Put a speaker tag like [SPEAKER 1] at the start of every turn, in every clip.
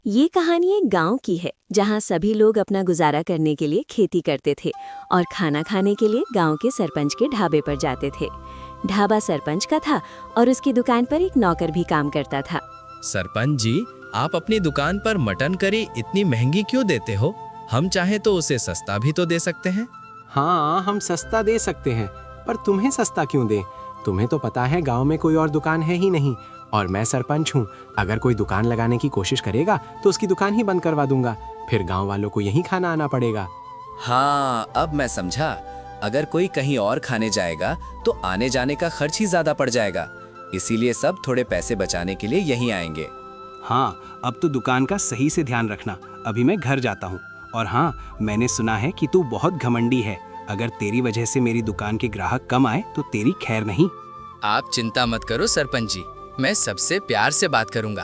[SPEAKER 1] ये कहानी एक गांव की है जहां सभी लोग अपना गुजारा करने के लिए खेती करते थे और खाना खाने के लिए गांव के सरपंच के ढाबे पर जाते थे। ढाबा सरपंच का था और उसकी दुकान पर एक नौकर भी काम करता था।
[SPEAKER 2] सरपंच जी, आप अपनी दुकान पर मटन करी इतनी महंगी क्यों देते हो? हम चाहे तो उसे सस्ता भी तो दे सकते हैं।
[SPEAKER 3] हाँ, हम सस्ता दे सकते हैं, पर तुम्हें सस्ता क्यों दें? तुम्हें तो पता है गांव में कोई और दुकान है ही नहीं और मैं सरपंच हूँ। अगर कोई दुकान लगाने की कोशिश करेगा तो उसकी दुकान ही बंद करवा दूंगा, फिर गांव वालों को यहीं खाना आना पड़ेगा।
[SPEAKER 4] हाँ, अब मैं समझा। अगर कोई कहीं और खाने जाएगा तो आने जाने का खर्च ही ज्यादा पड़ जाएगा, इसीलिए सब थोड़े पैसे बचाने के लिए यहीं आएंगे।
[SPEAKER 3] हाँ, अब तो दुकान का सही से ध्यान रखना। अभी मैं घर जाता हूँ। और हाँ, मैंने सुना है कि तू बहुत घमंडी है। अगर तेरी वजह से मेरी दुकान के ग्राहक कम आए तो तेरी खैर नहीं।
[SPEAKER 2] आप चिंता मत करो सरपंच जी, मैं सबसे प्यार से बात करूंगा।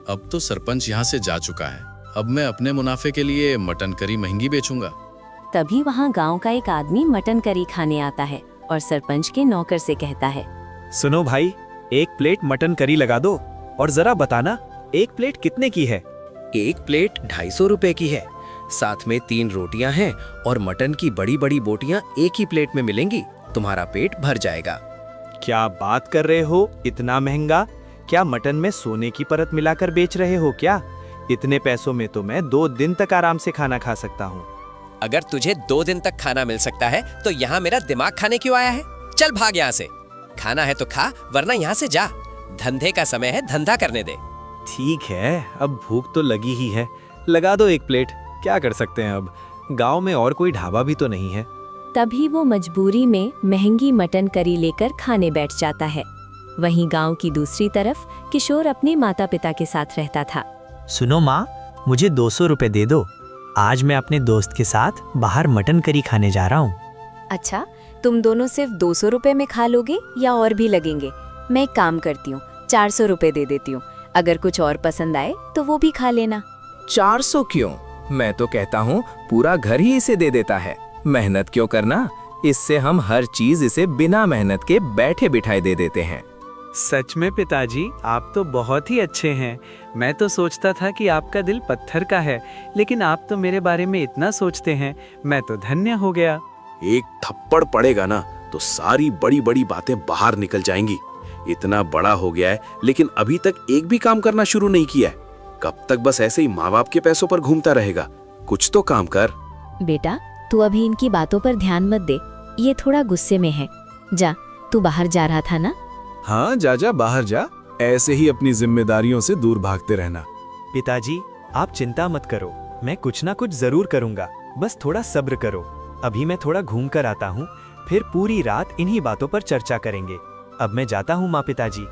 [SPEAKER 5] अब तो सरपंच यहाँ से जा चुका है। अब मैं अपने मुनाफे के लिए मटन करी महंगी बेचूंगा।
[SPEAKER 1] तभी वहां गांव का एक आदमी मटन करी खाने आता है और सरपंच के नौकर से कहता है,
[SPEAKER 6] सुनो भाई, एक प्लेट मटन करी लगा दो और जरा बताना एक प्लेट कितने की है?
[SPEAKER 4] एक प्लेट 250 रुपए की है, साथ में 3 रोटियां हैं और मटन की बड़ी बड़ी बोटियां एक ही प्लेट में मिलेंगी। तुम्हारा पेट भर जाएगा।
[SPEAKER 6] क्या बात कर रहे हो, इतना महंगा? क्या मटन में सोने की परत मिलाकर बेच रहे हो क्या? इतने पैसों में तो मैं 2 दिन तक आराम से खाना खा सकता हूँ।
[SPEAKER 4] अगर तुझे 2 दिन तक खाना मिल सकता है तो यहाँ मेरा दिमाग खाने क्यों आया है? चल भाग यहाँ से। खाना है तो खा, वरना यहाँ से जा। धंधे का समय है, धंधा करने दे।
[SPEAKER 6] ठीक है, अब भूख तो लगी ही है, लगा दो एक प्लेट। क्या कर सकते हैं, अब गांव में और कोई ढाबा भी तो नहीं है।
[SPEAKER 1] तभी वो मजबूरी में महंगी मटन करी लेकर खाने बैठ जाता है। वहीं गांव की दूसरी तरफ किशोर अपने माता पिता के साथ रहता था।
[SPEAKER 7] सुनो माँ, मुझे 200 रुपए दे दो। आज मैं अपने दोस्त के साथ बाहर मटन करी खाने जा रहा हूँ।
[SPEAKER 8] अच्छा, तुम दोनों सिर्फ 200 रुपए में खा लोगे या और भी लगेंगे? मैं एक काम करती हूँ, 400 रुपए दे देती हूँ। अगर कुछ और पसंद आए तो वो भी खा लेना।
[SPEAKER 4] 400 क्यों? मैं तो कहता हूँ पूरा घर ही इसे दे देता है। मेहनत क्यों करना? इससे हम हर चीज इसे बिना मेहनत के बैठे बिठाए दे देते हैं।
[SPEAKER 6] सच में पिताजी, आप तो बहुत ही अच्छे हैं। मैं तो सोचता था कि आपका दिल पत्थर का है, लेकिन आप तो मेरे बारे में इतना सोचते हैं। मैं तो धन्य हो गया।
[SPEAKER 9] एक थप्पड़ पड़ेगा ना तो सारी बड़ी बड़ी बातें बाहर निकल जाएंगी। इतना बड़ा हो गया है लेकिन अभी तक एक भी काम करना शुरू नहीं किया है। कब तक बस ऐसे ही माँ बाप के पैसों पर घूमता रहेगा? कुछ तो काम कर।
[SPEAKER 8] बेटा, तू अभी इनकी बातों पर ध्यान मत दे, ये थोड़ा गुस्से में है। जा, तू बाहर जा रहा था ना?
[SPEAKER 9] हाँ, जा बाहर जा। ऐसे ही अपनी जिम्मेदारियों से दूर भागते रहना।
[SPEAKER 6] पिताजी, आप चिंता मत करो, मैं कुछ ना कुछ जरूर करूँगा। बस थोड़ा सब्र करो। अभी मैं थोड़ा घूम कर आता हूँ, फिर पूरी रात इन्हीं बातों पर चर्चा करेंगे। अब मैं जाता हूँ माँ पिताजी।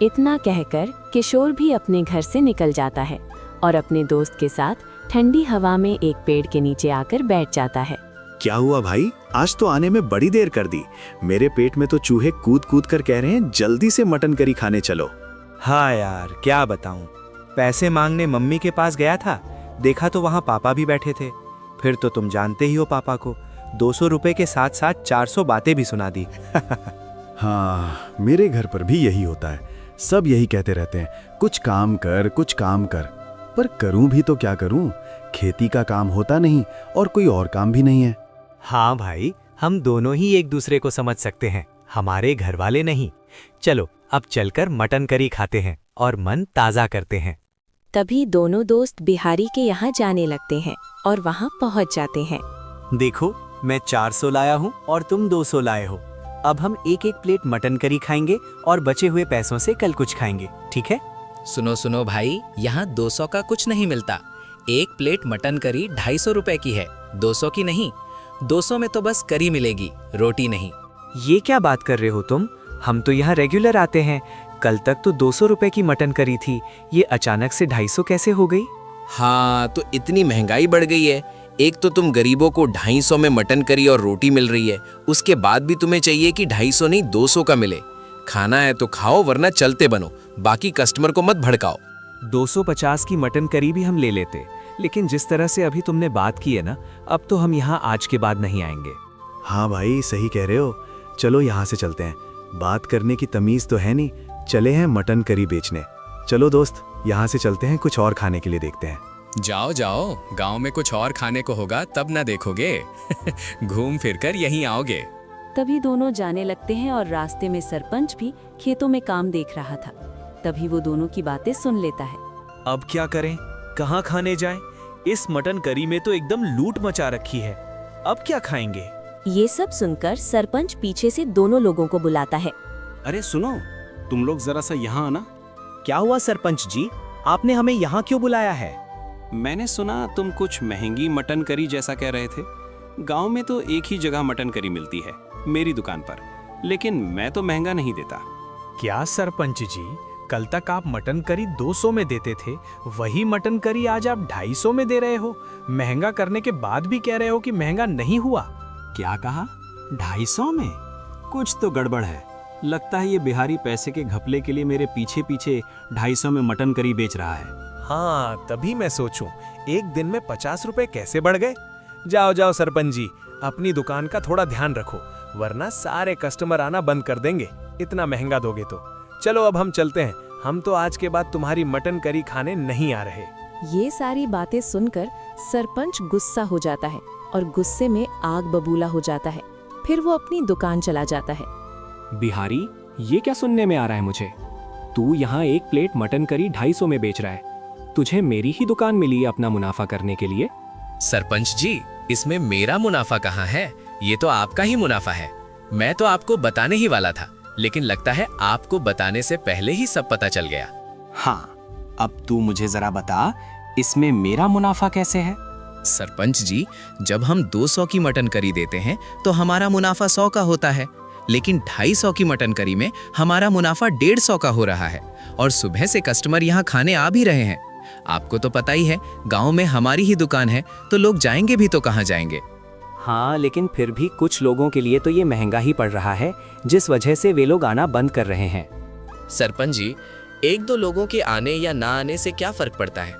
[SPEAKER 1] इतना कहकर किशोर भी अपने घर से निकल जाता है और अपने दोस्त के साथ ठंडी हवा में एक पेड़ के नीचे आकर बैठ जाता है।
[SPEAKER 9] क्या हुआ भाई, आज तो आने में बड़ी देर कर दी। मेरे पेट में तो चूहे कूद कूद कर कह रहे हैं जल्दी से मटन करी खाने चलो।
[SPEAKER 6] हाँ यार, क्या बताऊं, पैसे मांगने मम्मी के पास गया था, देखा तो वहाँ पापा भी बैठे थे। फिर तो तुम जानते ही हो पापा को, 200 रुपए के साथ साथ 400 बातें भी सुना दी।
[SPEAKER 9] हाँ, मेरे घर पर भी यही होता है। सब यही कहते रहते हैं, कुछ काम कर कुछ काम कर। पर करूं भी तो क्या करूं? खेती का काम होता नहीं और कोई और काम भी नहीं है।
[SPEAKER 7] हाँ भाई, हम दोनों ही एक दूसरे को समझ सकते हैं, हमारे घर वाले नहीं। चलो अब चलकर मटन करी खाते हैं और मन ताज़ा करते हैं।
[SPEAKER 1] तभी दोनों दोस्त बिहारी के यहाँ जाने लगते हैं और वहाँ पहुँच जाते हैं।
[SPEAKER 6] देखो, मैं 400 लाया हूँ और तुम 200 लाए हो। अब हम एक एक प्लेट मटन करी खाएंगे और बचे हुए पैसों से कल कुछ खाएंगे, ठीक है?
[SPEAKER 2] सुनो सुनो भाई, यहाँ 200 का कुछ नहीं मिलता। एक प्लेट मटन करी 250 रुपए की है, 200 की नहीं। 200 में तो बस करी मिलेगी, रोटी नहीं।
[SPEAKER 7] ये क्या बात कर रहे हो तुम? हम तो यहाँ रेगुलर आते हैं। कल तक तो 200 रुपए की मटन करी थी, ये अचानक से 250 कैसे हो गई?
[SPEAKER 4] हाँ, तो इतनी महंगाई बढ़ गई है। एक तो तुम गरीबों को 250 में मटन करी और रोटी मिल रही है, उसके बाद भी तुम्हें चाहिए कि 250 नहीं 200 का मिले। खाना है तो खाओ, वरना चलते बनो। बाकी कस्टमर को मत भड़काओ।
[SPEAKER 6] 250 की मटन करी भी हम ले लेते, लेकिन जिस तरह से अभी तुमने बात की है ना, अब तो हम यहाँ आज के बाद नहीं आएंगे।
[SPEAKER 9] हाँ भाई, सही कह रहे हो। चलो यहाँ से चलते हैं। बात करने की तमीज तो है नहीं, चले हैं मटन करी बेचने। चलो दोस्त,
[SPEAKER 10] यहाँ से चलते हैं, कुछ और खाने के लिए देखते हैं।
[SPEAKER 2] जाओ जाओ, गांव में कुछ और खाने को होगा तब ना देखोगे। घूम फिर कर यहीं आओगे।
[SPEAKER 1] तभी दोनों जाने लगते हैं और रास्ते में सरपंच भी खेतों में काम देख रहा था। तभी वो दोनों की बातें सुन लेता है।
[SPEAKER 6] अब क्या करें, कहाँ खाने जाएं? इस मटन करी में तो एकदम लूट मचा रखी है। अब क्या खाएंगे?
[SPEAKER 1] ये सब सुनकर सरपंच पीछे से दोनों लोगों को बुलाता है।
[SPEAKER 3] अरे सुनो, तुम लोग जरा सा यहाँ आना।
[SPEAKER 6] क्या हुआ सरपंच जी, आपने हमें यहाँ क्यों बुलाया है?
[SPEAKER 3] मैंने सुना तुम कुछ महंगी मटन करी जैसा कह रहे थे। गांव में तो एक ही जगह मटन करी मिलती है, मेरी दुकान पर, लेकिन मैं तो महंगा नहीं देता।
[SPEAKER 11] क्या सरपंच जी, कल तक आप मटन करी 200 में देते थे, वही मटन करी आज आप 250 में दे रहे हो। महंगा करने के बाद भी कह रहे हो कि महंगा नहीं हुआ।
[SPEAKER 3] क्या कहा? 250 में? कुछ तो गड़बड़ है। लगता है ये बिहारी पैसे के घपले के लिए मेरे पीछे पीछे 250 में मटन करी बेच रहा है।
[SPEAKER 11] हाँ, तभी मैं सोचूं, एक दिन में 50 रुपए कैसे बढ़ गए। जाओ जाओ सरपंच जी, अपनी दुकान का थोड़ा ध्यान रखो, वरना सारे कस्टमर आना बंद कर देंगे, इतना महंगा दोगे तो। चलो अब हम चलते हैं, हम तो आज के बाद तुम्हारी मटन करी खाने नहीं आ रहे।
[SPEAKER 12] ये सारी बातें सुनकर सरपंच गुस्सा हो जाता है और गुस्से में आग बबूला हो जाता है। फिर वो अपनी दुकान चला जाता है।
[SPEAKER 3] बिहारी, ये क्या सुनने में आ रहा है मुझे? तू यहाँ एक प्लेट मटन करी 250 में बेच रहा है। तुझे मेरी ही दुकान मिली है अपना मुनाफा करने के लिए?
[SPEAKER 2] सरपंच जी, इसमें मेरा मुनाफा कहाँ है? ये तो आपका ही मुनाफा है। मैं तो आपको बताने ही वाला था, लेकिन लगता है आपको बताने से पहले ही सब पता चल गया।
[SPEAKER 3] हाँ, अब तू मुझे जरा बता, इसमें मेरा मुनाफा कैसे है?
[SPEAKER 2] सरपंच जी, जब हम 200 की मटन करी देते हैं तो हमारा मुनाफा 100 का होता है, लेकिन 250 की मटन करी में हमारा मुनाफा 150 का हो रहा है। और सुबह से कस्टमर यहाँ खाने आ भी रहे हैं। आपको तो पता ही है, गांव में हमारी ही दुकान है, तो लोग जाएंगे भी तो कहाँ जाएंगे।
[SPEAKER 3] हाँ, लेकिन फिर भी कुछ लोगों के लिए तो ये महंगा ही पड़ रहा है, जिस वजह से वे लोग आना बंद कर रहे हैं।
[SPEAKER 2] सरपंच जी, 1-2 लोगों के आने या ना आने से क्या फर्क पड़ता है?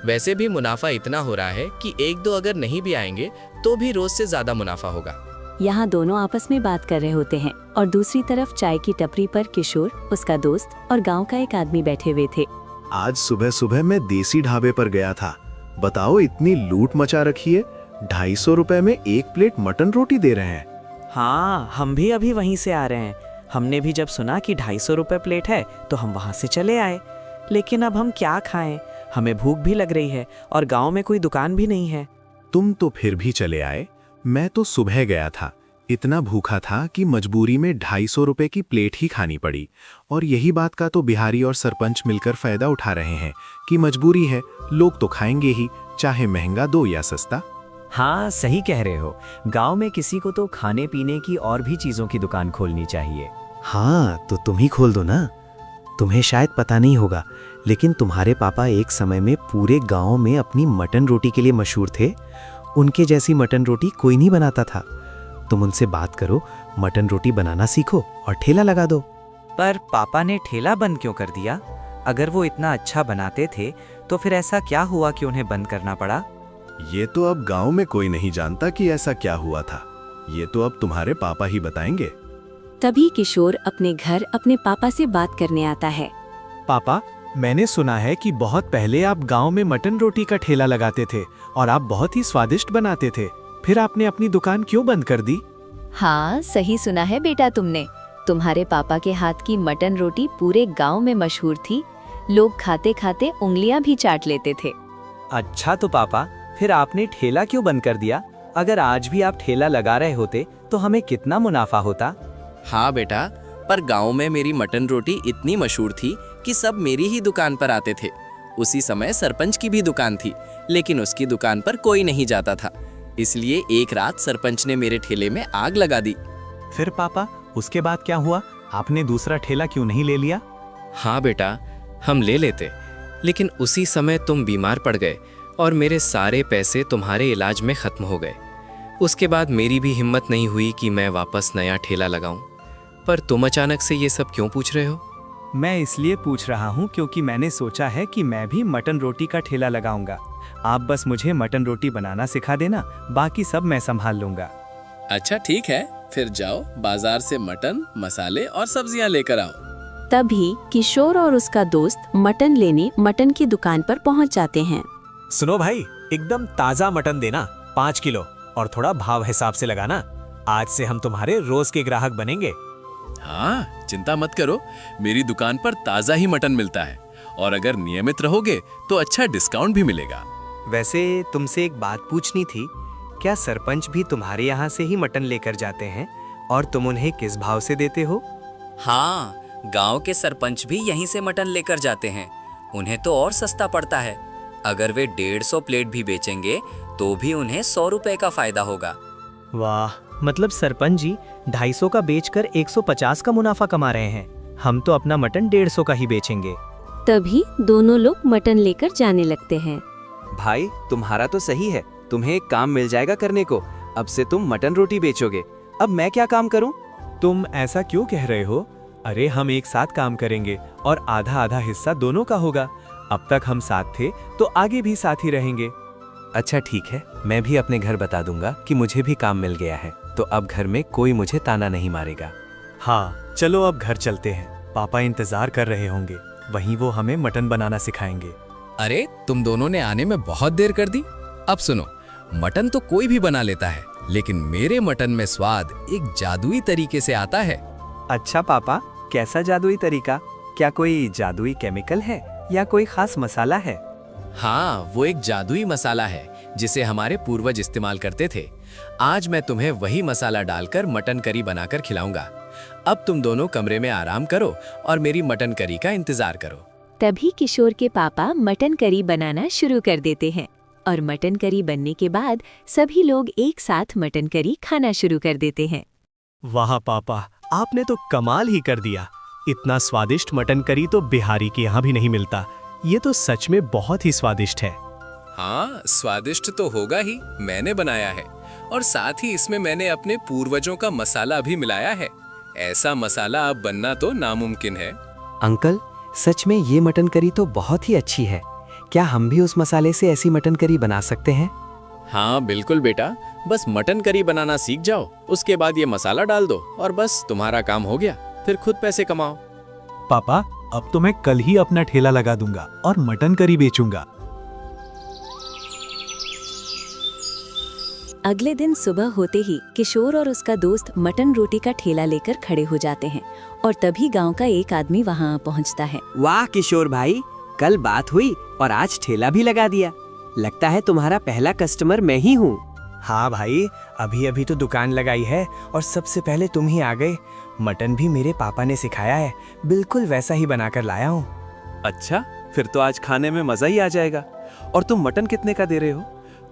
[SPEAKER 2] वैसे भी मुनाफा इतना हो रहा है कि 1-2 अगर नहीं भी आएंगे तो भी रोज से ज्यादा मुनाफा होगा।
[SPEAKER 1] यहाँ दोनों आपस में बात कर रहे होते हैं और दूसरी तरफ चाय की टपरी पर किशोर, उसका दोस्त और गांव का एक आदमी बैठे हुए थे।
[SPEAKER 10] आज सुबह सुबह मैं देसी ढाबे पर गया था। बताओ, इतनी लूट मचा रखी है। 250 रुपए में एक प्लेट मटन रोटी दे रहे हैं।
[SPEAKER 7] हाँ, हम भी अभी वहीं से आ रहे हैं। हमने भी जब सुना कि 250 रुपए प्लेट है तो हम वहाँ से चले आए। लेकिन अब हम क्या खाएं? हमें भूख भी लग रही है और गांव में कोई दुकान भी नहीं है।
[SPEAKER 10] तुम तो फिर भी चले आए, मैं तो सुबह गया था। इतना भूखा था कि मजबूरी में 250 रुपए की प्लेट ही खानी पड़ी। और यही बात का तो बिहारी और सरपंच मिलकर फायदा उठा रहे हैं कि मजबूरी है, लोग तो खाएंगे ही, चाहे महंगा दो या सस्ता।
[SPEAKER 7] हाँ, सही कह रहे हो। गांव में किसी को तो खाने पीने की और भी चीजों की दुकान खोलनी चाहिए।
[SPEAKER 13] हाँ, तो तुम ही खोल दो ना। तुम्हें शायद पता नहीं होगा, लेकिन तुम्हारे पापा एक समय में पूरे गांव में अपनी मटन रोटी के लिए मशहूर थे। उनके जैसी मटन रोटी कोई नहीं बनाता था। तुम उनसे बात करो, मटन रोटी बनाना सीखो और ठेला लगा दो।
[SPEAKER 7] पर पापा ने ठेला बंद क्यों कर दिया? अगर वो इतना अच्छा बनाते थे तो फिर ऐसा क्या हुआ कि उन्हें बंद करना पड़ा?
[SPEAKER 10] ये तो अब गांव में कोई नहीं जानता कि ऐसा क्या हुआ था। ये तो अब तुम्हारे पापा ही बताएंगे।
[SPEAKER 1] तभी किशोर अपने घर अपने पापा से बात करने आता है।
[SPEAKER 11] पापा, मैंने सुना है कि बहुत पहले आप गांव में मटन रोटी का ठेला लगाते थे और आप बहुत ही स्वादिष्ट बनाते थे। फिर आपने अपनी दुकान क्यों बंद कर दी?
[SPEAKER 8] हाँ, सही सुना है बेटा तुमने। तुम्हारे पापा के हाथ की मटन रोटी पूरे गांव में मशहूर थी। लोग खाते खाते उंगलियां भी चाट लेते थे।
[SPEAKER 7] अच्छा तो पापा, फिर आपने ठेला क्यों बंद कर दिया? अगर आज भी आप ठेला लगा रहे होते तो हमें कितना मुनाफा होता।
[SPEAKER 4] हाँ बेटा, पर गांव में मेरी मटन रोटी इतनी मशहूर थी कि सब मेरी ही दुकान पर आते थे। उसी समय सरपंच की भी दुकान थी, लेकिन उसकी दुकान पर कोई नहीं जाता था। इसलिए एक रात सरपंच ने मेरे ठेले में आग लगा दी।
[SPEAKER 11] फिर पापा, उसके बाद क्या हुआ? आपने दूसरा ठेला क्यों नहीं ले लिया?
[SPEAKER 2] हाँ बेटा, हम ले लेते, लेकिन उसी समय तुम बीमार पड़ गए और मेरे सारे पैसे तुम्हारे इलाज में खत्म हो गए। उसके बाद मेरी भी हिम्मत नहीं हुई कि मैं वापस नया ठेला लगाऊं। पर तुम अचानक से ये सब क्यों पूछ रहे हो?
[SPEAKER 6] मैं इसलिए पूछ रहा हूँ क्योंकि मैंने सोचा है कि मैं भी मटन रोटी का ठेला लगाऊंगा। आप बस मुझे मटन रोटी बनाना सिखा देना, बाकी सब मैं संभाल लूंगा।
[SPEAKER 5] अच्छा ठीक है, फिर जाओ बाजार से मटन, मसाले और सब्जियां लेकर आओ।
[SPEAKER 1] तभी किशोर और उसका दोस्त मटन लेने मटन की दुकान पर पहुंच जाते हैं।
[SPEAKER 11] सुनो भाई, एकदम ताजा मटन देना 5 किलो, और थोड़ा भाव हिसाब से लगाना। आज से हम तुम्हारे रोज के ग्राहक बनेंगे।
[SPEAKER 5] हाँ, चिंता मत करो, मेरी दुकान पर ताजा ही मटन मिलता है और अगर नियमित रहोगे तो अच्छा डिस्काउंट भी मिलेगा।
[SPEAKER 6] वैसे तुमसे एक बात पूछनी थी, क्या सरपंच भी तुम्हारे यहाँ से ही मटन लेकर जाते हैं और तुम उन्हें किस भाव से देते हो?
[SPEAKER 14] हाँ, गांव के सरपंच भी यहीं से मटन लेकर जाते हैं। उन्हें तो और सस्ता पड़ता है। अगर वे 150 प्लेट भी बेचेंगे तो भी उन्हें 100 रुपए का फायदा होगा।
[SPEAKER 6] वाह, मतलब सरपंच जी 250 का बेचकर 150 का मुनाफा कमा रहे हैं। हम तो अपना मटन 150 का ही बेचेंगे।
[SPEAKER 1] तभी दोनों लोग मटन लेकर जाने लगते हैं।
[SPEAKER 15] भाई, तुम्हारा तो सही है, तुम्हें एक काम मिल जाएगा करने को। अब से तुम मटन रोटी बेचोगे। अब मैं क्या काम करूं?
[SPEAKER 11] तुम ऐसा क्यों कह रहे हो? अरे हम एक साथ काम करेंगे और आधा आधा हिस्सा दोनों का होगा। अब तक हम साथ थे तो आगे भी साथ ही रहेंगे।
[SPEAKER 15] अच्छा ठीक है, मैं भी अपने घर बता दूंगा कि मुझे भी काम मिल गया है, तो अब घर में कोई मुझे ताना नहीं मारेगा।
[SPEAKER 6] हाँ, चलो अब घर चलते हैं। पापा इंतजार कर रहे होंगे, वहीं वो हमें मटन बनाना सिखाएंगे।
[SPEAKER 2] अरे तुम दोनों ने आने में बहुत देर कर दी। अब सुनो, मटन तो कोई भी बना लेता है, लेकिन मेरे मटन में स्वाद एक जादुई तरीके से आता है।
[SPEAKER 6] अच्छा पापा, कैसा जादुई तरीका? क्या कोई जादुई केमिकल है या कोई खास मसाला है?
[SPEAKER 2] हाँ, वो एक जादुई मसाला है जिसे हमारे पूर्वज इस्तेमाल करते थे। आज मैं तुम्हें वही मसाला डालकर मटन करी बनाकर खिलाऊंगा। अब तुम दोनों कमरे में आराम करो और मेरी मटन करी का इंतजार करो।
[SPEAKER 1] तभी किशोर के पापा मटन करी बनाना शुरू कर देते हैं और मटन करी बनने के बाद सभी लोग एक साथ मटन करी खाना शुरू कर देते हैं।
[SPEAKER 6] वाह पापा, आपने तो कमाल ही कर दिया। इतना स्वादिष्ट मटन करी तो बिहारी के यहाँ भी नहीं मिलता। ये तो सच में बहुत ही स्वादिष्ट है।
[SPEAKER 4] हाँ, स्वादिष्ट तो होगा ही, मैंने बनाया है और साथ ही इसमें मैंने अपने पूर्वजों का मसाला भी मिलाया है। ऐसा मसाला अब बनना तो नामुमकिन है।
[SPEAKER 15] अंकल, सच में ये मटन करी तो बहुत ही अच्छी है। क्या हम भी उस मसाले से ऐसी मटन करी बना सकते हैं?
[SPEAKER 4] हाँ बिल्कुल बेटा, बस मटन करी बनाना सीख जाओ, उसके बाद ये मसाला डाल दो और बस तुम्हारा काम हो गया। फिर खुद पैसे कमाओ।
[SPEAKER 11] पापा, अब तो मैं कल ही अपना ठेला लगा दूंगा और मटन करी बेचूंगा।
[SPEAKER 1] अगले दिन सुबह होते ही किशोर और उसका दोस्त मटन रोटी का ठेला लेकर खड़े हो जाते हैं और तभी गांव का एक आदमी वहां पहुंचता है।
[SPEAKER 15] वाह किशोर भाई, कल बात हुई और आज ठेला भी लगा दिया। लगता है तुम्हारा पहला कस्टमर मैं ही हूँ।
[SPEAKER 6] हाँ भाई, अभी अभी तो दुकान लगाई है और सबसे पहले तुम ही आ गए। मटन भी मेरे पापा ने सिखाया है, बिल्कुल वैसा ही बनाकर लाया हूँ।
[SPEAKER 9] अच्छा, फिर तो आज खाने में मजा ही आ जाएगा। और तुम मटन कितने का दे रहे हो?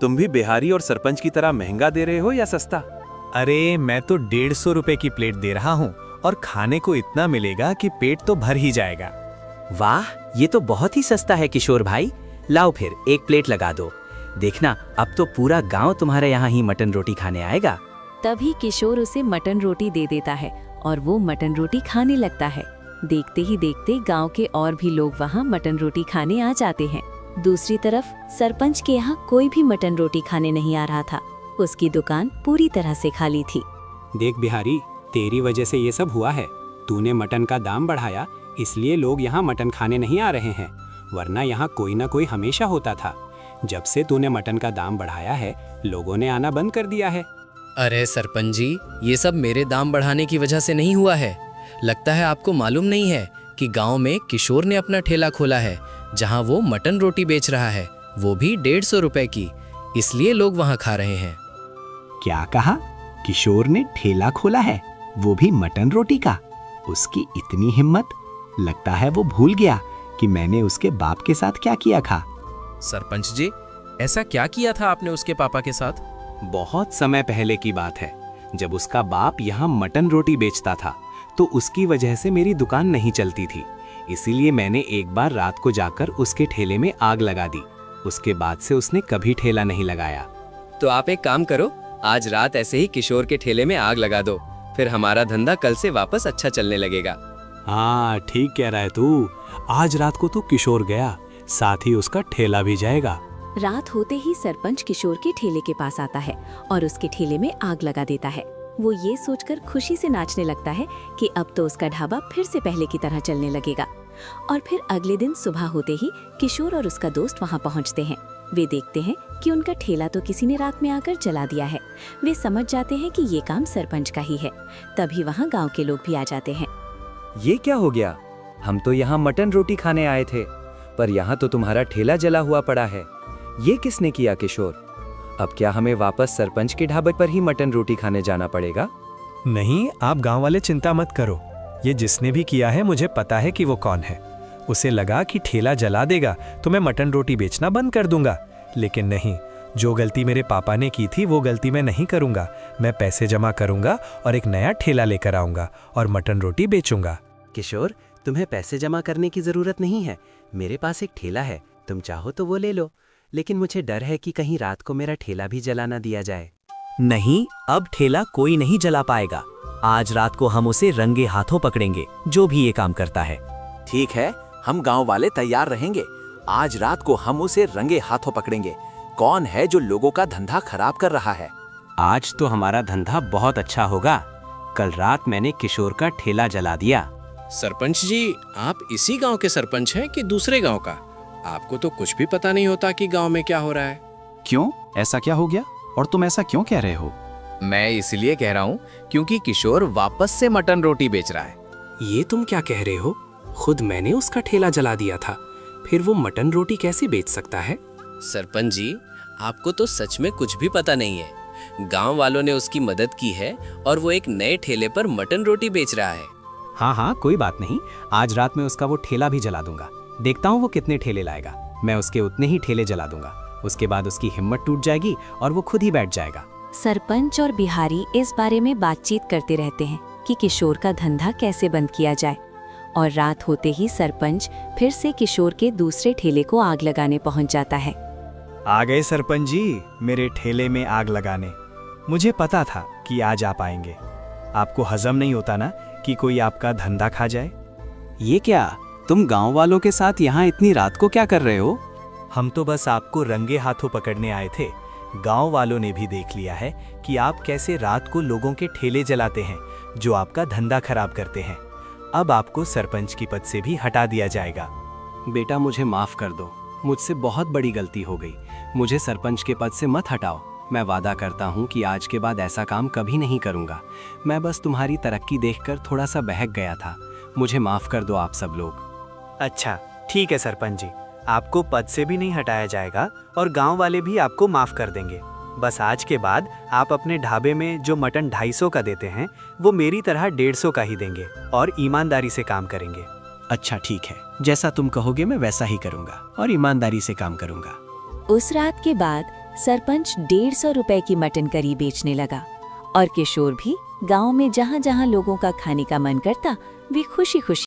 [SPEAKER 9] तुम भी बिहारी और सरपंच की तरह महंगा दे रहे हो या सस्ता?
[SPEAKER 11] अरे मैं तो 150 रुपए की प्लेट दे रहा हूँ और खाने को इतना मिलेगा कि पेट तो भर ही जाएगा।
[SPEAKER 15] वाह, ये तो बहुत ही सस्ता है किशोर भाई। लाओ फिर एक प्लेट लगा दो। देखना, अब तो पूरा गांव तुम्हारे यहाँ ही मटन रोटी खाने आएगा।
[SPEAKER 1] तभी किशोर उसे मटन रोटी दे देता है और वो मटन रोटी खाने लगता है। देखते ही देखते गांव के और भी लोग वहां मटन रोटी खाने आ जाते हैं। दूसरी तरफ सरपंच के यहाँ कोई भी मटन रोटी खाने नहीं आ रहा था। उसकी दुकान पूरी तरह से खाली थी।
[SPEAKER 3] देख बिहारी, तेरी वजह से ये सब हुआ है। तूने मटन का दाम बढ़ाया, इसलिए लोग यहाँ मटन खाने नहीं आ रहे हैं, वरना यहाँ कोई ना कोई हमेशा होता था। जब से तूने मटन का दाम बढ़ाया है, लोगों ने आना बंद कर दिया है।
[SPEAKER 2] अरे सरपंच जी, ये सब मेरे दाम बढ़ाने की वजह से नहीं हुआ है। लगता है आपको मालूम नहीं है कि गांव में किशोर ने अपना ठेला खोला है, जहां वो मटन रोटी बेच रहा है, वो भी 150 रुपए की। इसलिए लोग वहां खा रहे हैं।
[SPEAKER 3] क्या कहा? किशोर ने ठेला खोला है, वो भी मटन रोटी का? उसकी इतनी हिम्मत! लगता है वो भूल गया कि मैंने उसके बाप के साथ क्या किया था।
[SPEAKER 4] सरपंच जी, ऐसा क्या किया था आपने उसके पापा के साथ?
[SPEAKER 3] बहुत समय पहले की बात है, जब उसका बाप यहाँ मटन रोटी बेचता था, तो उसकी वजह से मेरी दुकान नहीं चलती थी। इसीलिए मैंने एक बार रात को जाकर उसके ठेले में आग लगा दी। उसके बाद से उसने कभी ठेला नहीं लगाया।
[SPEAKER 15] तो आप एक काम करो, आज रात ऐसे ही किशोर के ठेले में आग लगा दो, फिर हमारा धंधा कल से वापस अच्छा चलने लगेगा।
[SPEAKER 3] हाँ, ठीक कह रहा है तू। आज रात को तो किशोर गया, साथ ही उसका ठेला भी जाएगा।
[SPEAKER 1] रात होते ही सरपंच किशोर के ठेले के पास आता है और उसके ठेले में आग लगा देता है। वो ये सोचकर खुशी से नाचने लगता है कि अब तो उसका ढाबा फिर से पहले की तरह चलने लगेगा। और फिर अगले दिन सुबह होते ही किशोर और उसका दोस्त वहाँ पहुँचते हैं। वे देखते हैं कि उनका ठेला तो किसी ने रात में आकर जला दिया है। वे समझ जाते हैं कि ये काम सरपंच का ही है। तभी वहाँ गांव के लोग भी आ जाते हैं।
[SPEAKER 15] ये क्या हो गया? हम तो यहाँ मटन रोटी खाने आए थे, पर यहाँ तो तुम्हारा ठेला जला हुआ पड़ा है। ये किसने किया किशोर? अब क्या हमें वापस सरपंच के ढाबे पर ही मटन रोटी खाने जाना पड़ेगा?
[SPEAKER 11] नहीं, आप गांव वाले चिंता मत करो। ये जिसने भी किया है मुझे पता है कि वो कौन है। उसे लगा कि ठेला जला देगा तो मैं मटन रोटी बेचना बंद कर दूंगा, लेकिन नहीं, जो गलती मेरे पापा ने की थी वो गलती मैं नहीं करूंगा। मैं पैसे जमा करूंगा और एक नया ठेला लेकर आऊंगा और मटन रोटी बेचूंगा।
[SPEAKER 13] किशोर, तुम्हें पैसे जमा करने की जरूरत नहीं है। मेरे पास एक ठेला है, तुम चाहो तो वो ले लो। लेकिन मुझे डर है कि कहीं रात को मेरा ठेला भी जला ना दिया जाए।
[SPEAKER 15] नहीं, अब ठेला कोई नहीं जला पाएगा। आज रात को हम उसे रंगे हाथों पकड़ेंगे, जो भी ये काम करता है।
[SPEAKER 16] ठीक है, हम गांव वाले तैयार रहेंगे। आज रात को हम उसे रंगे हाथों पकड़ेंगे। कौन है जो लोगों का धंधा खराब कर रहा है?
[SPEAKER 13] आज तो हमारा धंधा बहुत अच्छा होगा। कल रात मैंने किशोर का ठेला जला दिया।
[SPEAKER 4] सरपंच जी, आप इसी गांव के सरपंच हैं कि दूसरे गांव का? आपको तो कुछ भी पता नहीं होता कि गांव में क्या हो रहा है।
[SPEAKER 17] क्यों, ऐसा क्या हो गया और तुम ऐसा क्यों कह रहे हो?
[SPEAKER 2] मैं इसलिए कह रहा हूँ क्योंकि किशोर वापस से मटन रोटी बेच रहा है।
[SPEAKER 3] ये तुम क्या कह रहे हो? खुद मैंने उसका ठेला जला दिया था, फिर वो मटन रोटी कैसे बेच सकता है?
[SPEAKER 4] सरपंच जी, आपको तो सच में कुछ भी पता नहीं है। गांव वालों ने उसकी मदद की है और वो एक नए ठेले पर मटन रोटी बेच रहा है।
[SPEAKER 13] हाँ हाँ, कोई बात नहीं। आज रात में उसका वो ठेला भी जला दूंगा। देखता हूँ वो कितने ठेले लाएगा। मैं उसके उतने ही ठेले जला दूंगा। उसके बाद उसकी हिम्मत टूट जाएगी और वो खुद ही बैठ जाएगा।
[SPEAKER 1] सरपंच और बिहारी इस बारे में बातचीत करते रहते हैं कि किशोर का धंधा कैसे बंद किया जाए। और रात होते ही सरपंच फिर से किशोर के दूसरे ठेले को आग लगाने पहुंच जाता है।
[SPEAKER 6] आ गए सरपंच जी मेरे ठेले में आग लगाने। मुझे पता था कि आज आप आएंगे। आपको हजम नहीं होता ना कि कोई आपका धंधा खा जाए?
[SPEAKER 13] ये क्या, तुम गांव वालों के साथ यहाँ इतनी रात को क्या कर रहे हो?
[SPEAKER 6] हम तो बस आपको रंगे हाथों पकड़ने आए थे। गांव वालों ने भी देख लिया है कि आप कैसे रात को लोगों के ठेले जलाते हैं जो आपका धंधा खराब करते हैं। अब आपको सरपंच की पद से भी हटा दिया जाएगा।
[SPEAKER 3] बेटा, मुझे माफ कर दो। मुझसे बहुत बड़ी गलती हो गई। मुझे सरपंच के पद से मत हटाओ। मैं वादा करता हूँ कि आज के बाद ऐसा काम कभी नहीं करूँगा। मैं बस तुम्हारी तरक्की देखकर थोड़ा सा बहक गया था। मुझे माफ कर दो आप सब लोग।
[SPEAKER 6] अच्छा ठीक है सरपंच जी, आपको पद से भी नहीं हटाया जाएगा और गांव वाले भी आपको माफ कर देंगे। बस आज के बाद आप अपने ढाबे में जो मटन 250 का देते हैं वो मेरी तरह 150 का ही देंगे और ईमानदारी से काम करेंगे।
[SPEAKER 3] अच्छा ठीक है, जैसा तुम कहोगे मैं वैसा ही करूँगा और ईमानदारी से काम करूँगा।
[SPEAKER 1] उस रात के बाद सरपंच 150 रुपए की मटन करी बेचने लगा और किशोर भी गांव में जहां जहां लोगों का खाने का मन करता वे खुशी खुशी